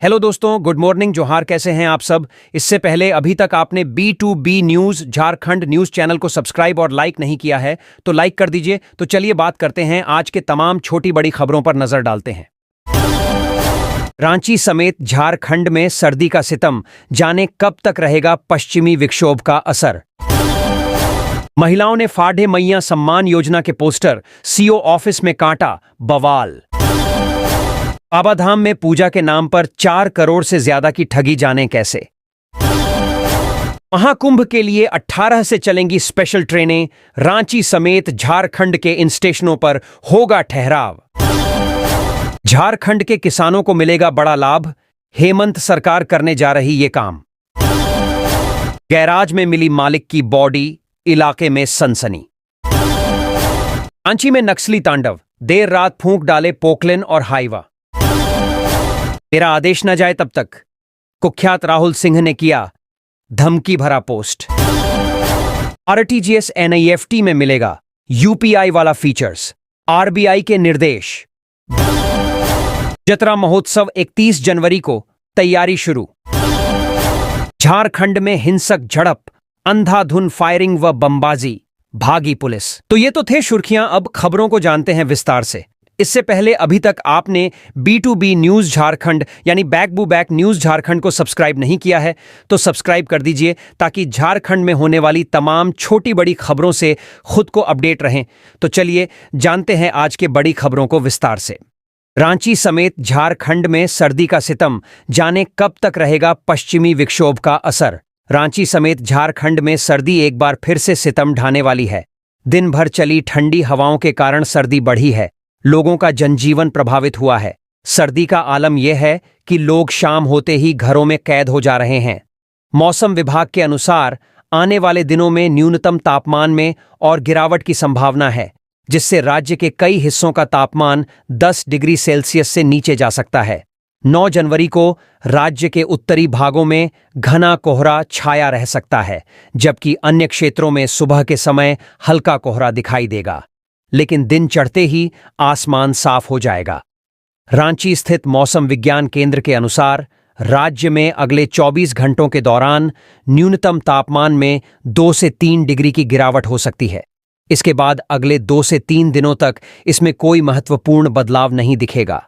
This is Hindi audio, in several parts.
हेलो दोस्तों, गुड मॉर्निंग, जोहार। कैसे हैं आप सब। इससे पहले अभी तक आपने B2B news Jharkhand news channel को सब्सक्राइब और लाइक नहीं किया है तो लाइक कर दीजिए। तो चलिए बात करते हैं, आज के तमाम छोटी बड़ी खबरों पर नजर डालते हैं। रांची समेत झारखंड में सर्दी का सितम, जाने कब तक रहेगा पश्चिमी विक्षोभ का असर। महिलाओं ने फाढ़े मैया सम्मान योजना के पोस्टर सीओ ऑफिस में काटा, बवाल। बाबाधाम में पूजा के नाम पर 4 करोड़ से ज्यादा की ठगी, जाने कैसे। महाकुंभ के लिए 18 से चलेंगी स्पेशल ट्रेनें, रांची समेत झारखंड के इन स्टेशनों पर होगा ठहराव। झारखंड के किसानों को मिलेगा बड़ा लाभ, हेमंत सरकार करने जा रही ये काम। गैराज में मिली मालिक की बॉडी, इलाके में सनसनी। रांची में नक्सली तांडव, देर रात फूंक डाले पोकलेन और हाईवा। तेरा आदेश न जाए तब तक, कुख्यात राहुल सिंह ने किया धमकी भरा पोस्ट। आरटीजीएस NIFT में मिलेगा UPI वाला फीचर्स, RBI के निर्देश। जतरा महोत्सव 31 जनवरी को, तैयारी शुरू। झारखंड में हिंसक झड़प, अंधाधुन फायरिंग व बमबाजी, भागी पुलिस। तो ये तो थे सुर्खियां, अब खबरों को जानते हैं विस्तार से। इससे पहले अभी तक आपने B2B न्यूज झारखंड यानी बैक बू बैक न्यूज झारखंड को सब्सक्राइब नहीं किया है तो सब्सक्राइब कर दीजिए, ताकि झारखंड में होने वाली तमाम छोटी बड़ी खबरों से खुद को अपडेट रहें। तो चलिए जानते हैं आज के बड़ी खबरों को विस्तार से। रांची समेत झारखंड में सर्दी का सितम, जाने कब तक रहेगा पश्चिमी विक्षोभ का असर। रांची समेत झारखंड में सर्दी एक बार फिर से सितम ढाने वाली है। दिन भर चली ठंडी हवाओं के कारण सर्दी बढ़ी है, लोगों का जनजीवन प्रभावित हुआ है। सर्दी का आलम यह है कि लोग शाम होते ही घरों में कैद हो जा रहे हैं। मौसम विभाग के अनुसार आने वाले दिनों में न्यूनतम तापमान में और गिरावट की संभावना है, जिससे राज्य के कई हिस्सों का तापमान 10 डिग्री सेल्सियस से नीचे जा सकता है। 9 जनवरी को राज्य के उत्तरी भागों में घना कोहरा छाया रह सकता है, जबकि अन्य क्षेत्रों में सुबह के समय हल्का कोहरा दिखाई देगा, लेकिन दिन चढ़ते ही आसमान साफ हो जाएगा। रांची स्थित मौसम विज्ञान केंद्र के अनुसार राज्य में अगले 24 घंटों के दौरान न्यूनतम तापमान में 2 से 3 डिग्री की गिरावट हो सकती है। इसके बाद अगले 2 से 3 दिनों तक इसमें कोई महत्वपूर्ण बदलाव नहीं दिखेगा।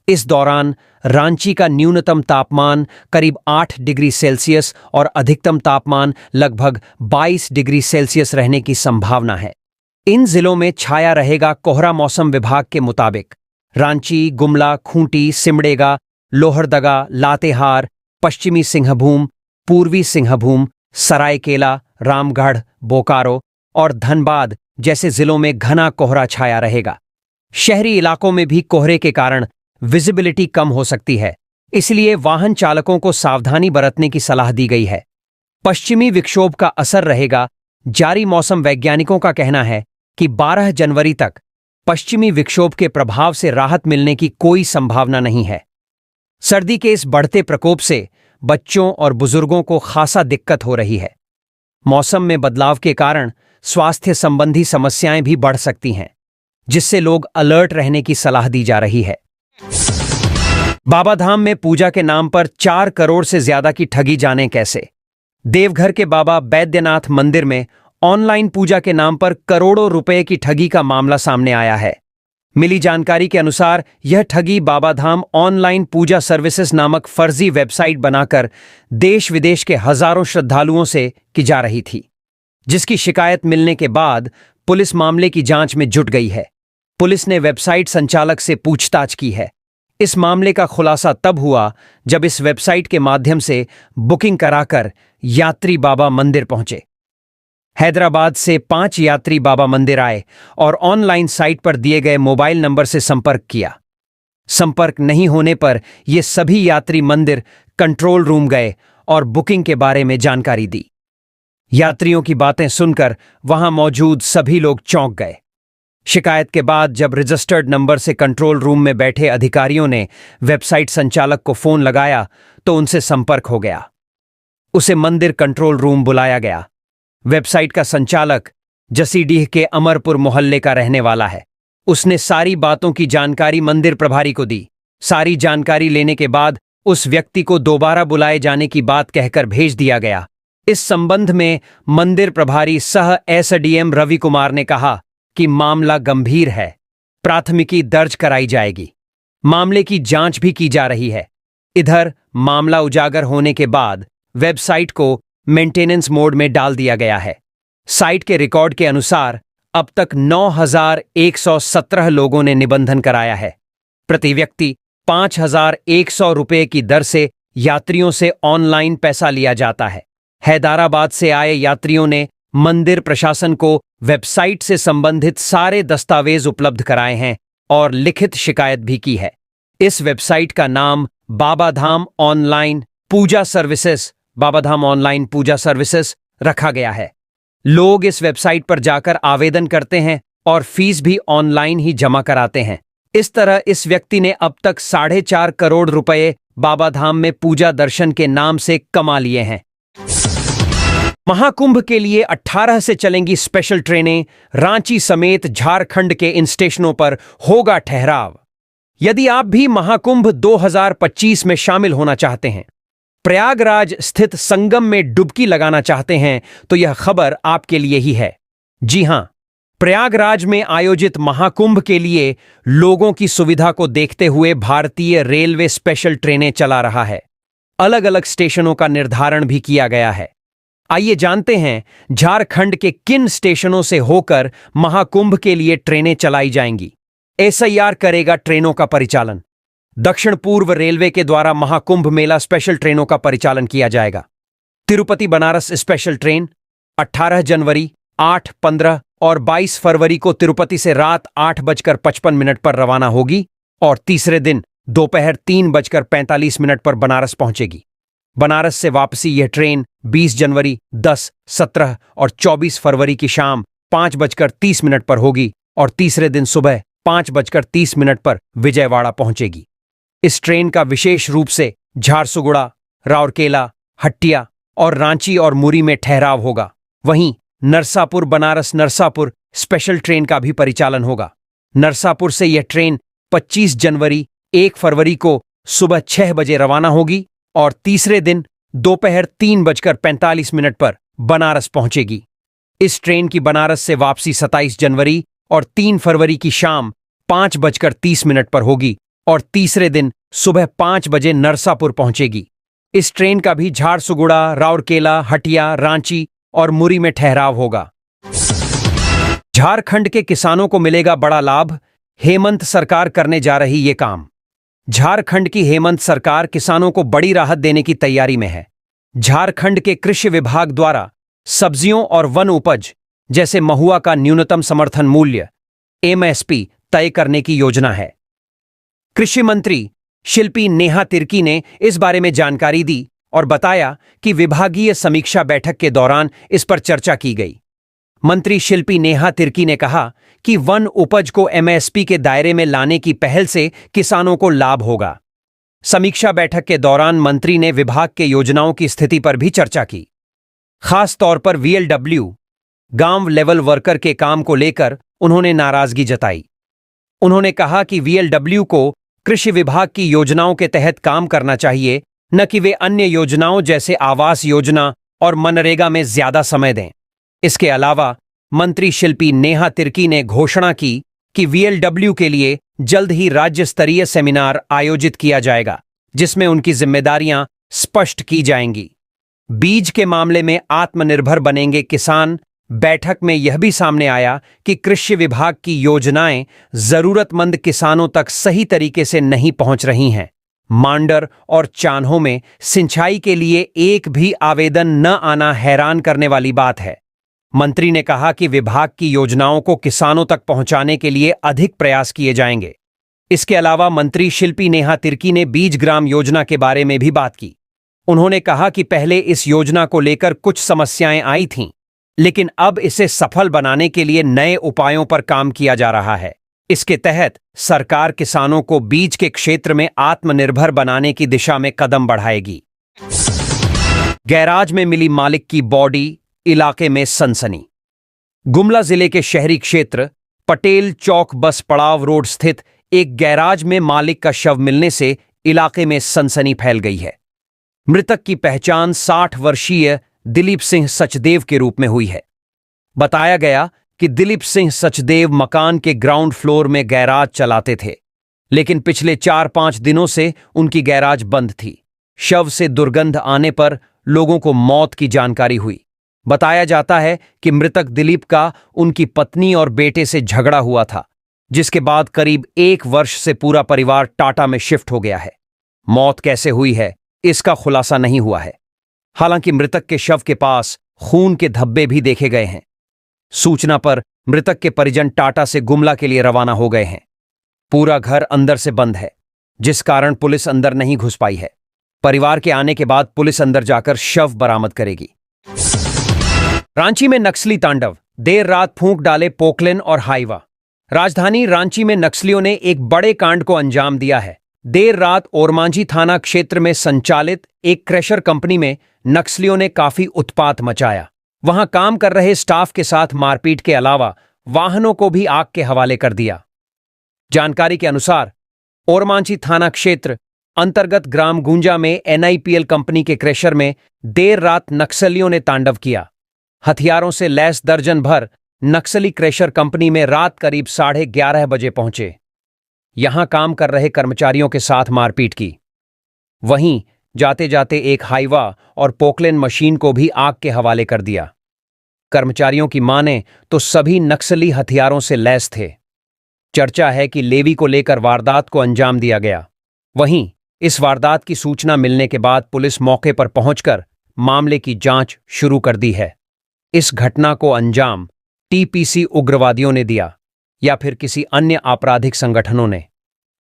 इस दौरान रांची का न्यूनतम तापमान करीब 8 डिग्री सेल्सियस और अधिकतम तापमान लगभग 22 डिग्री सेल्सियस रहने की संभावना है। इन जिलों में छाया रहेगा कोहरा। मौसम विभाग के मुताबिक रांची, गुमला, खूंटी, सिमडेगा, लोहरदगा, लातेहार, पश्चिमी सिंहभूम, पूर्वी सिंहभूम, सरायकेला, रामगढ़, बोकारो और धनबाद जैसे जिलों में घना कोहरा छाया रहेगा। शहरी इलाकों में भी कोहरे के कारण विजिबिलिटी कम हो सकती है, इसलिए वाहन चालकों को सावधानी बरतने की सलाह दी गई है। पश्चिमी विक्षोभ का असर रहेगा। जारी मौसम वैज्ञानिकों का कहना है कि 12 जनवरी तक पश्चिमी विक्षोभ के प्रभाव से राहत मिलने की कोई संभावना नहीं है। सर्दी के इस बढ़ते प्रकोप से बच्चों और बुजुर्गों को खासा दिक्कत हो रही है। मौसम में बदलाव के कारण स्वास्थ्य संबंधी समस्याएं भी बढ़ सकती हैं, जिससे लोग अलर्ट रहने की सलाह दी जा रही है। बाबाधाम में पूजा के नाम पर 4 करोड़ से ज्यादा की ठगी, जाने कैसे। देवघर के बाबा बैद्यनाथ मंदिर में ऑनलाइन पूजा के नाम पर करोड़ों रुपए की ठगी का मामला सामने आया है। मिली जानकारी के अनुसार यह ठगी बाबाधाम ऑनलाइन पूजा सर्विसेज नामक फर्जी वेबसाइट बनाकर देश विदेश के हजारों श्रद्धालुओं से की जा रही थी, जिसकी शिकायत मिलने के बाद पुलिस मामले की जांच में जुट गई है। पुलिस ने वेबसाइट संचालक से पूछताछ की है। इस मामले का खुलासा तब हुआ जब इस वेबसाइट के माध्यम से बुकिंग कराकर यात्री बाबा मंदिर पहुंचे। हैदराबाद से 5 यात्री बाबा मंदिर आए और ऑनलाइन साइट पर दिए गए मोबाइल नंबर से संपर्क किया। संपर्क नहीं होने पर ये सभी यात्री मंदिर कंट्रोल रूम गए और बुकिंग के बारे में जानकारी दी। यात्रियों की बातें सुनकर वहां मौजूद सभी लोग चौंक गए। शिकायत के बाद जब रजिस्टर्ड नंबर से कंट्रोल रूम में बैठे अधिकारियों ने वेबसाइट संचालक को फोन लगाया तो उनसे संपर्क हो गया। उसे मंदिर कंट्रोल रूम बुलाया गया। वेबसाइट का संचालक जसीडीह के अमरपुर मोहल्ले का रहने वाला है। उसने सारी बातों की जानकारी मंदिर प्रभारी को दी। सारी जानकारी लेने के बाद उस व्यक्ति को दोबारा बुलाए जाने की बात कहकर भेज दिया गया। इस संबंध में मंदिर प्रभारी सह एसडीएम रवि कुमार ने कहा कि मामला गंभीर है, प्राथमिकी दर्ज कराई जाएगी। मामले की जांच भी की जा रही है। इधर मामला उजागर होने के बाद वेबसाइट को मेंटेनेंस मोड में डाल दिया गया है। साइट के रिकॉर्ड के अनुसार अब तक 9,117 लोगों ने निबंधन कराया है। प्रति व्यक्ति 5,100 रुपये की दर से यात्रियों से ऑनलाइन पैसा लिया जाता है। हैदराबाद से आए यात्रियों ने मंदिर प्रशासन को वेबसाइट से संबंधित सारे दस्तावेज उपलब्ध कराए हैं और लिखित शिकायत भी की है। इस वेबसाइट का नाम बाबाधाम ऑनलाइन पूजा सर्विसेज रखा गया है। लोग इस वेबसाइट पर जाकर आवेदन करते हैं और फीस भी ऑनलाइन ही जमा कराते हैं। इस तरह इस व्यक्ति ने अब तक 4.5 करोड़ रुपए बाबाधाम में पूजा दर्शन के नाम से कमा लिए हैं। महाकुंभ के लिए 18 से चलेंगी स्पेशल ट्रेनें। रांची समेत झारखंड के इन स्टेशनों पर होगा ठहराव। यदि आप भी महाकुंभ 2025 में शामिल होना चाहते हैं, प्रयागराज स्थित संगम में डुबकी लगाना चाहते हैं, तो यह खबर आपके लिए ही है। जी हां, प्रयागराज में आयोजित महाकुंभ के लिए लोगों की सुविधा को देखते हुए भारतीय रेलवे स्पेशल ट्रेनें चला रहा है। अलग अलग स्टेशनों का निर्धारण भी किया गया है। आइए जानते हैं झारखंड के किन स्टेशनों से होकर महाकुंभ के लिए ट्रेनें चलाई जाएंगी। एसआईआर करेगा ट्रेनों का परिचालन। दक्षिण पूर्व रेलवे के द्वारा महाकुंभ मेला स्पेशल ट्रेनों का परिचालन किया जाएगा। तिरुपति बनारस स्पेशल ट्रेन 18 जनवरी, 8, 15 और 22 फरवरी को तिरुपति से रात 8:55 पर रवाना होगी और तीसरे दिन दोपहर 3:45 पर बनारस पहुंचेगी। बनारस से वापसी यह ट्रेन 20 जनवरी, 10, 17 और 24 फरवरी की शाम 5:30 पर होगी और तीसरे दिन सुबह 5:30 पर विजयवाड़ा पहुंचेगी। इस ट्रेन का विशेष रूप से झारसुगुड़ा, राउरकेला, हट्टिया और रांची और मुरी में ठहराव होगा। वहीं नरसापुर बनारस नरसापुर स्पेशल ट्रेन का भी परिचालन होगा। नरसापुर से यह ट्रेन 25 जनवरी, 1 फरवरी को सुबह 6 बजे रवाना होगी और तीसरे दिन दोपहर 3:45 पर बनारस पहुंचेगी। इस ट्रेन की बनारस से वापसी 27 जनवरी और 3 फरवरी की शाम 5:30 पर होगी और तीसरे दिन सुबह 5 बजे नरसापुर पहुंचेगी। इस ट्रेन का भी झारसुगुड़ा, राउरकेला, हटिया, रांची और मुरी में ठहराव होगा। झारखंड के किसानों को मिलेगा बड़ा लाभ। हेमंत सरकार करने जा रही ये काम। झारखंड की हेमंत सरकार किसानों को बड़ी राहत देने की तैयारी में है। झारखंड के कृषि विभाग द्वारा सब्जियों और वन उपज जैसे महुआ का न्यूनतम समर्थन मूल्य एमएसपी तय करने की योजना है। कृषि मंत्री शिल्पी नेहा तिर्की ने इस बारे में जानकारी दी और बताया कि विभागीय समीक्षा बैठक के दौरान इस पर चर्चा की गई। मंत्री शिल्पी नेहा तिर्की ने कहा कि वन उपज को एमएसपी के दायरे में लाने की पहल से किसानों को लाभ होगा। समीक्षा बैठक के दौरान मंत्री ने विभाग के योजनाओं की स्थिति पर भी चर्चा की। खास तौर पर वीएलडब्ल्यू गांव लेवल वर्कर के काम को लेकर उन्होंने नाराजगी जताई। उन्होंने कहा कि वीएलडब्ल्यू को कृषि विभाग की योजनाओं के तहत काम करना चाहिए, न कि वे अन्य योजनाओं जैसे आवास योजना और मनरेगा में ज्यादा समय दें। इसके अलावा मंत्री शिल्पी नेहा तिर्की ने घोषणा की कि वीएलडब्ल्यू के लिए जल्द ही राज्य स्तरीय सेमिनार आयोजित किया जाएगा, जिसमें उनकी जिम्मेदारियां स्पष्ट की जाएंगी। बीज के मामले में आत्मनिर्भर बनेंगे किसान। बैठक में यह भी सामने आया कि कृषि विभाग की योजनाएं जरूरतमंद किसानों तक सही तरीके से नहीं पहुंच रही हैं। मांडर और चान्हों में सिंचाई के लिए एक भी आवेदन न आना हैरान करने वाली बात है। मंत्री ने कहा कि विभाग की योजनाओं को किसानों तक पहुंचाने के लिए अधिक प्रयास किए जाएंगे। इसके अलावा मंत्री शिल्पी नेहा तिर्की ने बीज ग्राम योजना के बारे में भी बात की। उन्होंने कहा कि पहले इस योजना को लेकर कुछ समस्याएं आई थीं, लेकिन अब इसे सफल बनाने के लिए नए उपायों पर काम किया जा रहा है। इसके तहत सरकार किसानों को बीज के क्षेत्र में आत्मनिर्भर बनाने की दिशा में कदम बढ़ाएगी। गैराज में मिली मालिक की बॉडी, इलाके में सनसनी। गुमला जिले के शहरी क्षेत्र पटेल चौक बस पड़ाव रोड स्थित एक गैराज में मालिक का शव मिलने से इलाके में सनसनी फैल गई है। मृतक की पहचान 60 वर्षीय दिलीप सिंह सचदेव के रूप में हुई है। बताया गया कि दिलीप सिंह सचदेव मकान के ग्राउंड फ्लोर में गैराज चलाते थे, लेकिन पिछले 4-5 दिनों से उनकी गैराज बंद थी। शव से दुर्गंध आने पर लोगों को मौत की जानकारी हुई। बताया जाता है कि मृतक दिलीप का उनकी पत्नी और बेटे से झगड़ा हुआ था, जिसके बाद करीब 1 वर्ष से पूरा परिवार टाटा में शिफ्ट हो गया है। मौत कैसे हुई है, इसका खुलासा नहीं हुआ है। हालांकि मृतक के शव के पास खून के धब्बे भी देखे गए हैं। सूचना पर मृतक के परिजन टाटा से गुमला के लिए रवाना हो गए हैं। पूरा घर अंदर से बंद है, जिस कारण पुलिस अंदर नहीं घुस पाई है। परिवार के आने के बाद पुलिस अंदर जाकर शव बरामद करेगी। रांची में नक्सली तांडव, देर रात फूंक डाले पोकलेन और हाईवा। राजधानी रांची में नक्सलियों ने एक बड़े कांड को अंजाम दिया है। देर रात ओरमांझी थाना क्षेत्र में संचालित एक क्रशर कंपनी में नक्सलियों ने काफी उत्पात मचाया। वहां काम कर रहे स्टाफ के साथ मारपीट के अलावा वाहनों को भी आग के हवाले कर दिया। जानकारी के अनुसार ओरमांझी थाना क्षेत्र अंतर्गत ग्राम गुंजा में NIPL कंपनी के क्रशर में देर रात नक्सलियों ने तांडव किया। हथियारों से लैस दर्जन भर नक्सली क्रशर कंपनी में रात करीब 11:30 बजे पहुंचे। यहां काम कर रहे कर्मचारियों के साथ मारपीट की। वहीं जाते जाते एक हाईवा और पोकलेन मशीन को भी आग के हवाले कर दिया। कर्मचारियों की माने तो सभी नक्सली हथियारों से लैस थे। चर्चा है कि लेवी को लेकर वारदात को अंजाम दिया गया। वहीं इस वारदात की सूचना मिलने के बाद पुलिस मौके पर पहुंचकर मामले की जांच शुरू कर दी है। इस घटना को अंजाम TPC उग्रवादियों ने दिया या फिर किसी अन्य आपराधिक संगठनों ने,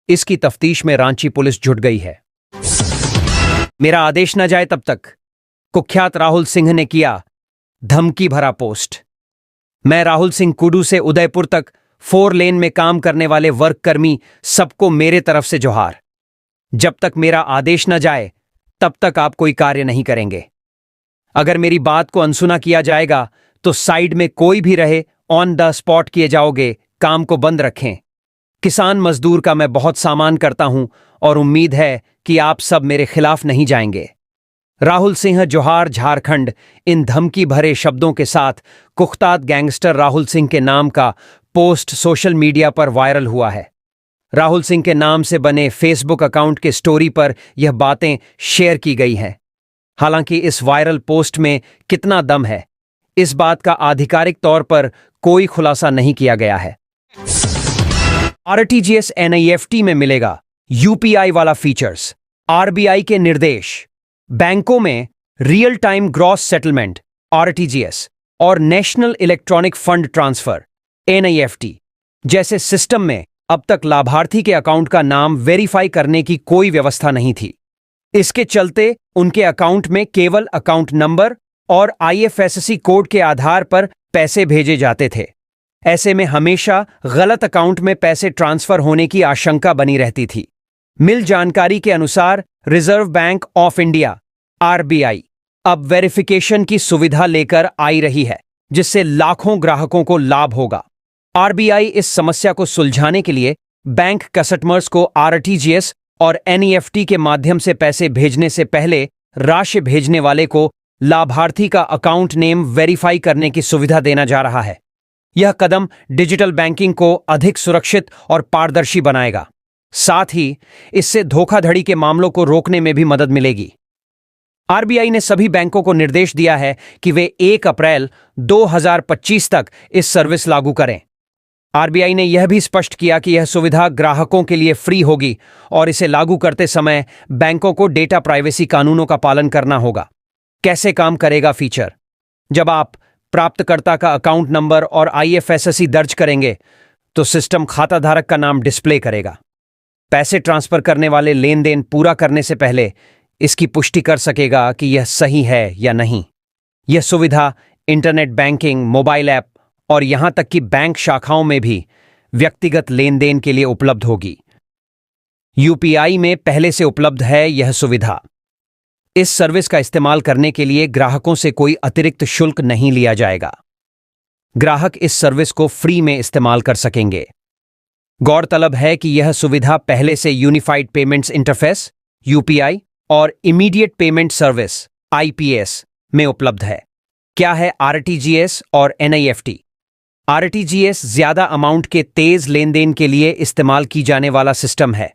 इसकी तफ्तीश में रांची पुलिस जुट गई है। मेरा आदेश न जाए तब तक, कुख्यात राहुल सिंह ने किया धमकी भरा पोस्ट। मैं राहुल सिंह कुडू से उदयपुर तक 4 लेन में काम करने वाले वर्ककर्मी सबको मेरे तरफ से जोहार। जब तक मेरा आदेश न जाए तब तक आप कोई कार्य नहीं करेंगे। अगर मेरी बात को अनसुना किया जाएगा तो साइड में कोई भी रहे ऑन द स्पॉट किए जाओगे। काम को बंद रखें। किसान मजदूर का मैं बहुत सम्मान करता हूं और उम्मीद है कि आप सब मेरे खिलाफ नहीं जाएंगे। राहुल सिंह जोहार झारखंड। इन धमकी भरे शब्दों के साथ कुख्यात गैंगस्टर राहुल सिंह के नाम का पोस्ट सोशल मीडिया पर वायरल हुआ है। राहुल सिंह के नाम से बने फेसबुक अकाउंट के स्टोरी पर यह बातें शेयर की गई हैं। हालांकि इस वायरल पोस्ट में कितना दम है, इस बात का आधिकारिक तौर पर कोई खुलासा नहीं किया गया है। RTGS NIFT में मिलेगा UPI वाला फीचर्स। RBI के निर्देश। बैंकों में real time gross settlement RTGS और national electronic fund transfer NIFT जैसे सिस्टम में अब तक लाभार्थी के अकाउंट का नाम वेरीफाई करने की कोई व्यवस्था नहीं थी। इसके चलते उनके अकाउंट में केवल अकाउंट नंबर और IFSC कोड के आधार पर पैसे भेजे जाते थे। ऐसे में हमेशा गलत अकाउंट में पैसे ट्रांसफर होने की आशंका बनी रहती थी। मिल जानकारी के अनुसार reserve bank of India RBI अब वेरिफिकेशन की सुविधा लेकर आई रही है, जिससे लाखों ग्राहकों को लाभ होगा। RBI इस समस्या को सुलझाने के लिए बैंक कस्टमर्स को RTGS और NEFT के माध्यम से पैसे भेजने से पहले राशि भेजने वाले को लाभार्थी का अकाउंट नेम वेरीफाई करने की सुविधा देना जा रहा है। यह कदम डिजिटल बैंकिंग को अधिक सुरक्षित और पारदर्शी बनाएगा। साथ ही इससे धोखाधड़ी के मामलों को रोकने में भी मदद मिलेगी। RBI ने सभी बैंकों को निर्देश दिया है कि वे 1 अप्रैल 2025 तक इस सर्विस लागू करें। RBI ने यह भी स्पष्ट किया कि यह सुविधा ग्राहकों के लिए फ्री होगी और इसे लागू करते समय बैंकों को डेटा प्राइवेसी कानूनों का पालन करना होगा। कैसे काम करेगा फीचर? जब आप प्राप्तकर्ता का अकाउंट नंबर और IFSC दर्ज करेंगे तो सिस्टम खाताधारक का नाम डिस्प्ले करेगा। पैसे ट्रांसफर करने वाले लेन देन पूरा करने से पहले इसकी पुष्टि कर सकेगा कि यह सही है या नहीं। यह सुविधा इंटरनेट बैंकिंग, मोबाइल ऐप और यहां तक कि बैंक शाखाओं में भी व्यक्तिगत लेन देन के लिए उपलब्ध होगी। UPI में पहले से उपलब्ध है यह सुविधा। इस सर्विस का इस्तेमाल करने के लिए ग्राहकों से कोई अतिरिक्त शुल्क नहीं लिया जाएगा। ग्राहक इस सर्विस को फ्री में इस्तेमाल कर सकेंगे। गौरतलब है कि यह सुविधा पहले से यूनिफाइड पेमेंट्स इंटरफेस यूपीआई और इमीडिएट पेमेंट सर्विस आईपीएस में उपलब्ध है। क्या है आरटीजीएस और एनईएफटी? आरटीजीएस ज्यादा अमाउंट के तेज लेन देन के लिए इस्तेमाल की जाने वाला सिस्टम है।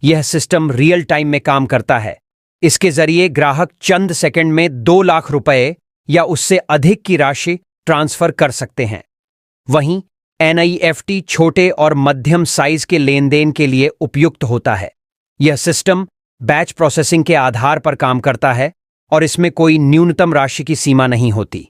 यह सिस्टम रियल टाइम में काम करता है। इसके जरिए ग्राहक चंद सेकंड में 2 लाख रुपए या उससे अधिक की राशि ट्रांसफर कर सकते हैं। वहीं एनईएफटी छोटे और मध्यम साइज के लेन देन के लिए उपयुक्त होता है। यह सिस्टम बैच प्रोसेसिंग के आधार पर काम करता है और इसमें कोई न्यूनतम राशि की सीमा नहीं होती।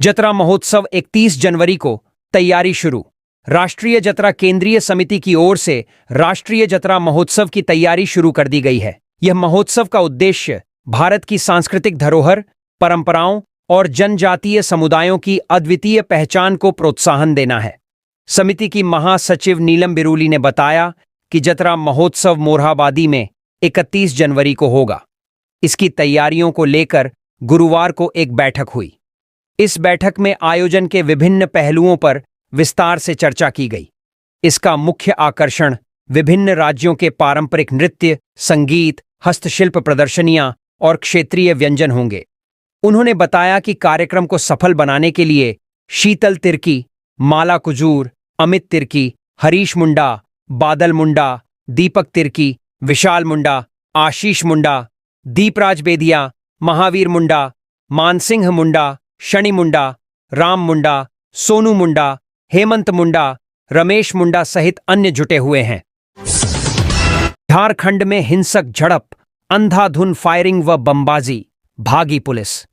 जतरा महोत्सव 31 जनवरी को तैयारी शुरू। राष्ट्रीय जतरा केंद्रीय समिति की ओर से राष्ट्रीय जतरा महोत्सव की तैयारी शुरू कर दी गई है। यह महोत्सव का उद्देश्य भारत की सांस्कृतिक धरोहर, परंपराओं और जनजातीय समुदायों की अद्वितीय पहचान को प्रोत्साहन देना है। समिति की महासचिव नीलम बिरूली ने बताया कि जतरा महोत्सव मोरहाबादी में 31 जनवरी को होगा। इसकी तैयारियों को लेकर गुरुवार को एक बैठक हुई। इस बैठक में आयोजन के विभिन्न पहलुओं पर विस्तार से चर्चा की गई। इसका मुख्य आकर्षण विभिन्न राज्यों के पारंपरिक नृत्य, संगीत, हस्तशिल्प प्रदर्शनियां और क्षेत्रीय व्यंजन होंगे। उन्होंने बताया कि कार्यक्रम को सफल बनाने के लिए शीतल तिर्की, माला कुजूर, अमित तिर्की, हरीश मुंडा, बादल मुंडा, दीपक तिर्की, विशाल मुंडा, आशीष मुंडा, दीपराज बेदिया, महावीर मुंडा, मानसिंह मुंडा, शनि मुंडा, राम मुंडा, सोनू मुंडा, हेमंत मुंडा, रमेश मुंडा सहित अन्य जुटे हुए हैं। झारखंड में हिंसक झड़प, अंधाधुन फायरिंग व बमबाजी, भागी पुलिस।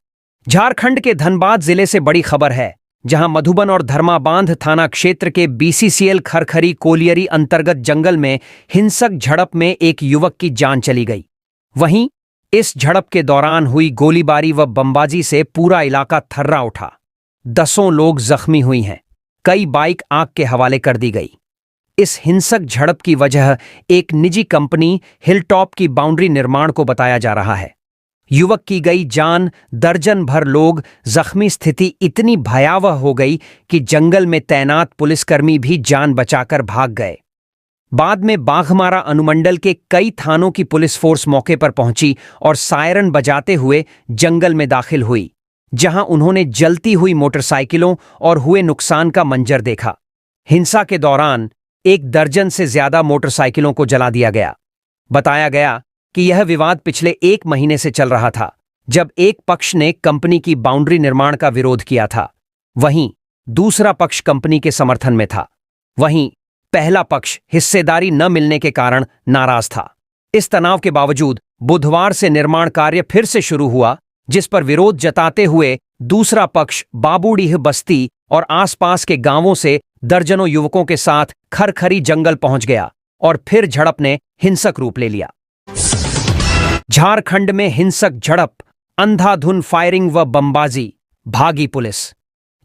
झारखंड के धनबाद जिले से बड़ी खबर है, जहां मधुबन और धर्माबांध थाना क्षेत्र के बीसीसीएल खरखरी कोलियरी अंतर्गत जंगल में हिंसक झड़प में एक युवक की जान चली गई। वहीं इस झड़प के दौरान हुई गोलीबारी व बमबाजी से पूरा इलाका थर्रा उठा। दसों लोग जख्मी हुई हैं। कई बाइक आग के हवाले कर दी गई। इस हिंसक झड़प की वजह एक निजी कंपनी हिलटॉप की बाउंड्री निर्माण को बताया जा रहा है। युवक की गई जान, दर्जन भर लोग जख्मी, स्थिति इतनी भयावह हो गई कि जंगल में तैनात पुलिसकर्मी भी जान बचाकर भाग गए। बाद में बाघमारा अनुमंडल के कई थानों की पुलिस फोर्स मौके पर पहुंची और सायरन बजाते हुए जंगल में दाखिल हुई, जहां उन्होंने जलती हुई मोटरसाइकिलों और हुए नुकसान का मंजर देखा। हिंसा के दौरान 1 दर्जन से ज्यादा मोटरसाइकिलों को जला दिया गया। बताया गया कि यह विवाद पिछले 1 महीने से चल रहा था, जब एक पक्ष ने कंपनी की बाउंड्री निर्माण का विरोध किया था। वहीं दूसरा पक्ष कंपनी के समर्थन में था। वहीं पहला पक्ष हिस्सेदारी न मिलने के कारण नाराज था। इस तनाव के बावजूद बुधवार से निर्माण कार्य फिर से शुरू हुआ, जिस पर विरोध जताते हुए दूसरा पक्ष बाबूडीह बस्ती और आसपास के गांवों से दर्जनों युवकों के साथ खरखरी जंगल पहुंच गया और फिर झड़प ने हिंसक रूप ले लिया। झारखंड में हिंसक झड़प, अंधाधुन फायरिंग व बमबाजी, भागी पुलिस।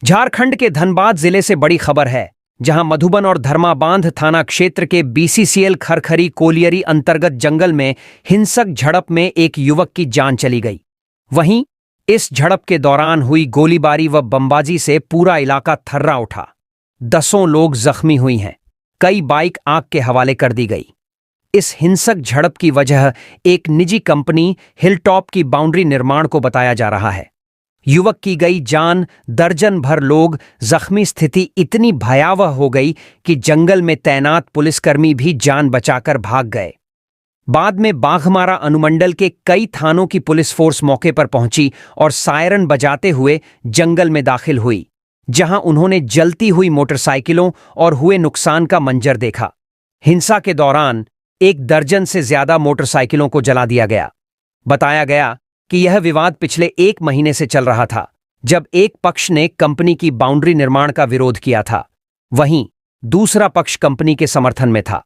झारखंड के धनबाद जिले से बड़ी खबर है, जहां मधुबन और धर्माबांध थाना क्षेत्र के बीसीसीएल खरखरी कोलियरी अंतर्गत जंगल में हिंसक झड़प में एक युवक की जान चली गई। वहीं इस झड़प के दौरान हुई गोलीबारी व बमबाजी से पूरा इलाका थर्रा उठा। दसों लोग जख्मी हुई हैं। कई बाइक आग के हवाले कर दी गई। इस हिंसक झड़प की वजह एक निजी कंपनी हिलटॉप की बाउंड्री निर्माण को बताया जा रहा है। युवक की गई जान, दर्जन भर लोग जख्मी, स्थिति इतनी भयावह हो गई कि जंगल में तैनात पुलिसकर्मी भी जान बचाकर भाग गए। बाद में बाघमारा अनुमंडल के कई थानों की पुलिस फोर्स मौके पर पहुंची और सायरन बजाते हुए जंगल में दाखिल हुई, जहां उन्होंने जलती हुई मोटरसाइकिलों और हुए नुकसान का मंजर देखा। हिंसा के दौरान 1 दर्जन से ज्यादा मोटरसाइकिलों को जला दिया गया। बताया गया कि यह विवाद पिछले 1 महीने से चल रहा था, जब एक पक्ष ने कंपनी की बाउंड्री निर्माण का विरोध किया था। वहीं दूसरा पक्ष कंपनी के समर्थन में था।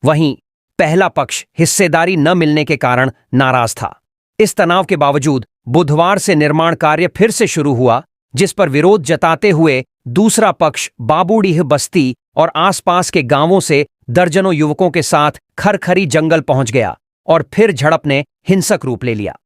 वहीं पहला पक्ष हिस्सेदारी न मिलने के कारण नाराज था। इस तनाव के बावजूद बुधवार से निर्माण कार्य फिर से शुरू हुआ, जिस पर विरोध जताते हुए दूसरा पक्ष बाबूडीह बस्ती और आसपास के गांवों से दर्जनों युवकों के साथ खरखरी जंगल पहुंच गया और फिर झड़प ने हिंसक रूप ले लिया।